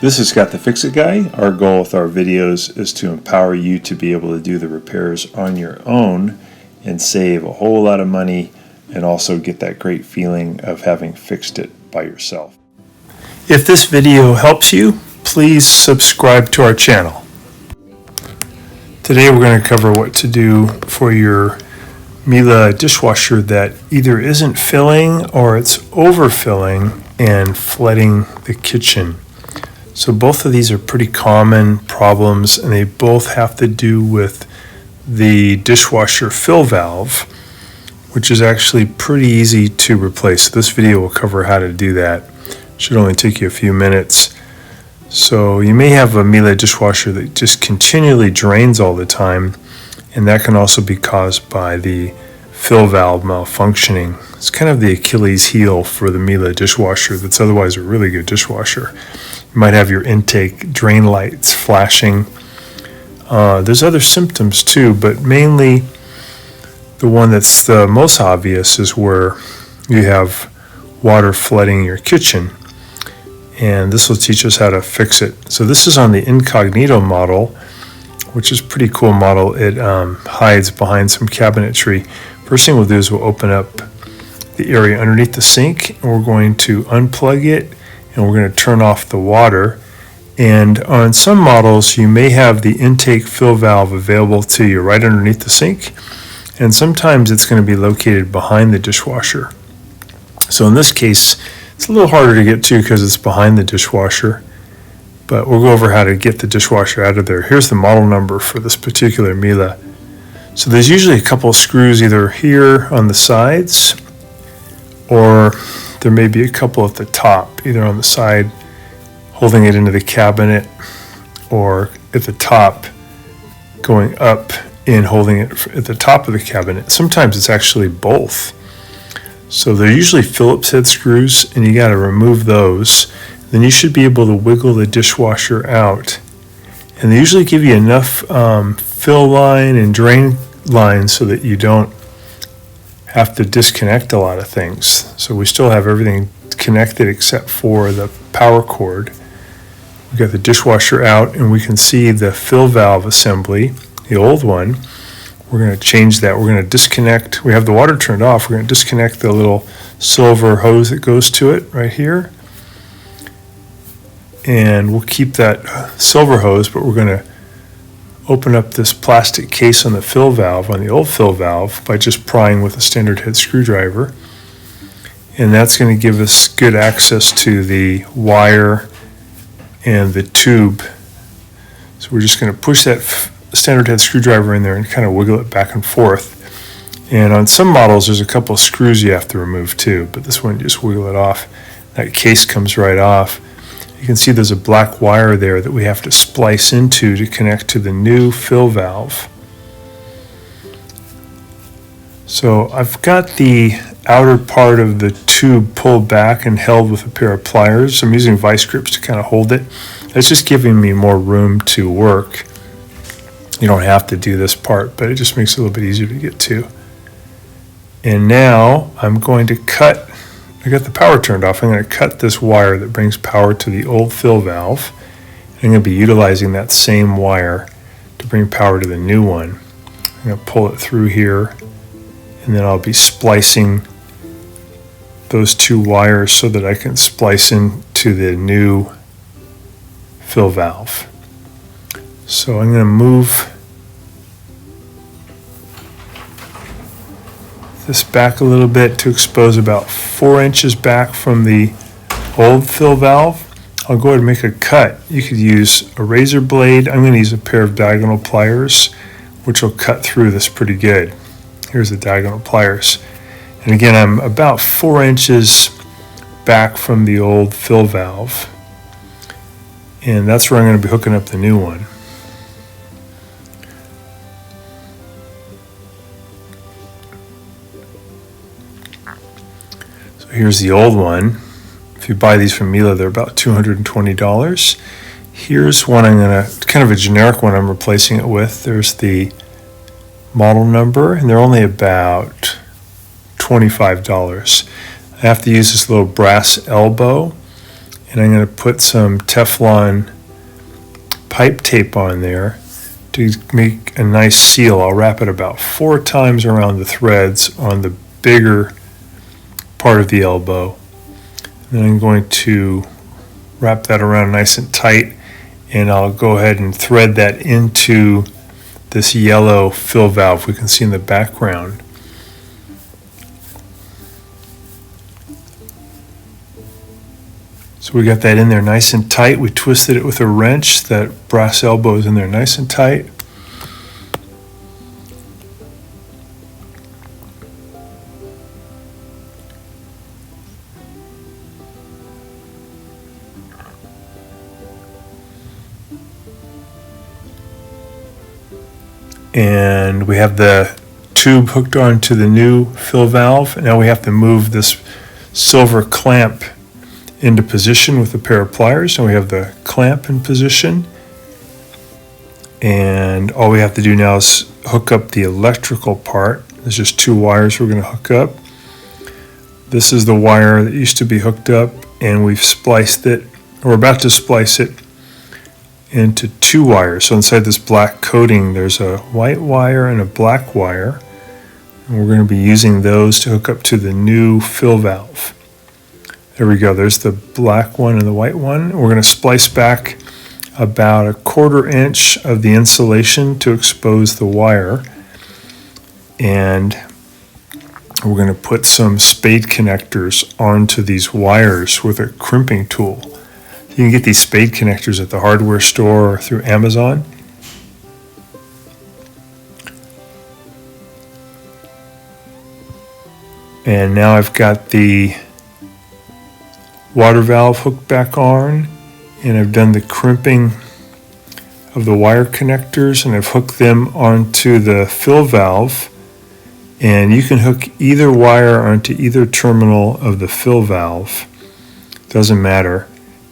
This is Scott the Fix-It Guy. Our goal with our videos is to empower you to be able to do the repairs on your own and save a whole lot of money and also get that great feeling of having fixed it by yourself. If this video helps you, please subscribe to our channel. Today we're going to cover what to do for your Miele dishwasher that either isn't filling or it's overfilling and flooding the kitchen. So both of these are pretty common problems, and they both have to do with the dishwasher fill valve, which is actually pretty easy to replace. This video will cover how to do that. It should only take you a few minutes. So you may have a Miele dishwasher that just continually drains all the time, and that can also be caused by the fill valve malfunctioning. It's kind of the Achilles heel for the Miele dishwasher that's otherwise a really good dishwasher. You might have your intake drain lights flashing. There's other symptoms too, but mainly the one that's the most obvious is where you have water flooding your kitchen. And this will teach us how to fix it. So this is on the incognito model, which is a pretty cool model. It hides behind some cabinetry. First thing we'll do is we'll open up the area underneath the sink, and we're going to unplug it, and we're going to turn off the water. And on some models, you may have the intake fill valve available to you right underneath the sink, and sometimes it's going to be located behind the dishwasher. So in this case, it's a little harder to get to because it's behind the dishwasher, but we'll go over how to get the dishwasher out of there. Here's the model number for this particular Miele. So there's usually a couple of screws either here on the sides, or there may be a couple at the top, either on the side holding it into the cabinet, or at the top going up and holding it at the top of the cabinet. Sometimes it's actually both. So they're usually Phillips head screws, and you got to remove those. Then you should be able to wiggle the dishwasher out. And they usually give you enough fill line and drain line so that you don't have to disconnect a lot of things. So we still have everything connected except for the power cord. We've got the dishwasher out, and we can see the fill valve assembly, the old one. We're going to change that. We're going to disconnect. We have the water turned off. We're going to disconnect the little silver hose that goes to it right here. And we'll keep that silver hose, but we're going to open up this plastic case on the fill valve, on the old fill valve, by just prying with a standard head screwdriver. And that's going to give us good access to the wire and the tube. So we're just going to push that standard head screwdriver in there and kind of wiggle it back and forth. And on some models, there's a couple of screws you have to remove too, but this one, you just wiggle it off. That case comes right off. You can see there's a black wire there that we have to splice into to connect to the new fill valve. So I've got the outer part of the tube pulled back and held with a pair of pliers. I'm using vice grips to kind of hold it. That's just giving me more room to work. You don't have to do this part, but it just makes it a little bit easier to get to. And now I'm going to cut, I got the power turned off, I'm going to cut this wire that brings power to the old fill valve. And I'm going to be utilizing that same wire to bring power to the new one. I'm going to pull it through here, and then I'll be splicing those two wires so that I can splice into the new fill valve. So I'm going to move this back a little bit to expose about 4 inches back from the old fill valve. I'll go ahead and make a cut. You could use a razor blade. I'm going to use a pair of diagonal pliers, which will cut through this pretty good. Here's the diagonal pliers. And again, I'm about 4 inches back from the old fill valve. And that's where I'm going to be hooking up the new one. So here's the old one. If you buy these from Miele, they're about $220. Here's one I'm going to, kind of a generic one I'm replacing it with. There's the model number, and they're only about $25. I have to use this little brass elbow, and I'm going to put some Teflon pipe tape on there to make a nice seal. I'll wrap it about 4 times around the threads on the bigger part of the elbow. And then I'm going to wrap that around nice and tight, and I'll go ahead and thread that into this yellow fill valve we can see in the background. So we got that in there nice and tight. We twisted it with a wrench. That brass elbow is in there nice and tight. And we have the tube hooked onto the new fill valve. Now we have to move this silver clamp into position with a pair of pliers. And we have the clamp in position. And all we have to do now is hook up the electrical part. There's just 2 wires we're going to hook up. This is the wire that used to be hooked up, and we've spliced it. We're about to splice it into 2 wires. So inside this black coating, there's a white wire and a black wire. And we're going to be using those to hook up to the new fill valve. There we go. There's the black one and the white one. We're going to splice back about 1/4 inch of the insulation to expose the wire. And we're going to put some spade connectors onto these wires with a crimping tool. You can get these spade connectors at the hardware store or through Amazon. And now I've got the water valve hooked back on, and I've done the crimping of the wire connectors, and I've hooked them onto the fill valve. And you can hook either wire onto either terminal of the fill valve. Doesn't matter.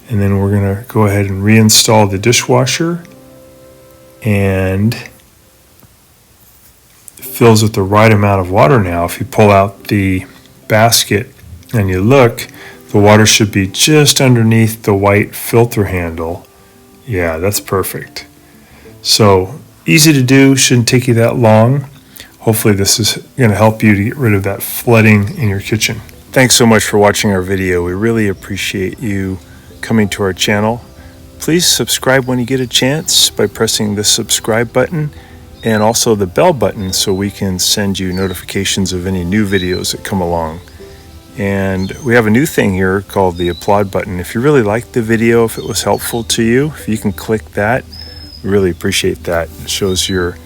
And then we're going to go ahead and reinstall the dishwasher, and it fills with the right amount of water now. If you pull out the basket and you look, the water should be just underneath the white filter handle. Yeah, that's perfect. So easy to do, shouldn't take you that long. Hopefully this is going to help you to get rid of that flooding in your kitchen. Thanks so much for watching our video. We really appreciate you coming to our channel. Please subscribe when you get a chance by pressing the subscribe button and also the bell button so we can send you notifications of any new videos that come along. And we have a new thing here called the applaud button. If you really liked the video, if it was helpful to you, if you can click that, we really appreciate that. It shows your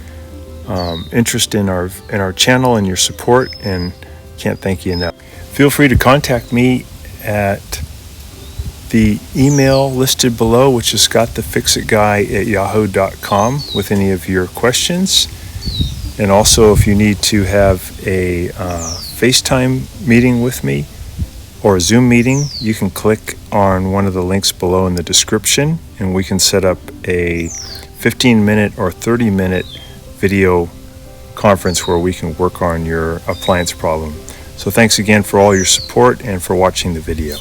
interest in our channel and your support, and can't thank you enough. Feel free to contact me at the email listed below, which is scottthefixitguy@yahoo.com, with any of your questions. And also, if you need to have a FaceTime meeting with me or a Zoom meeting, you can click on one of the links below in the description, and we can set up a 15-minute or 30-minute video conference where we can work on your appliance problem. So thanks again for all your support and for watching the video.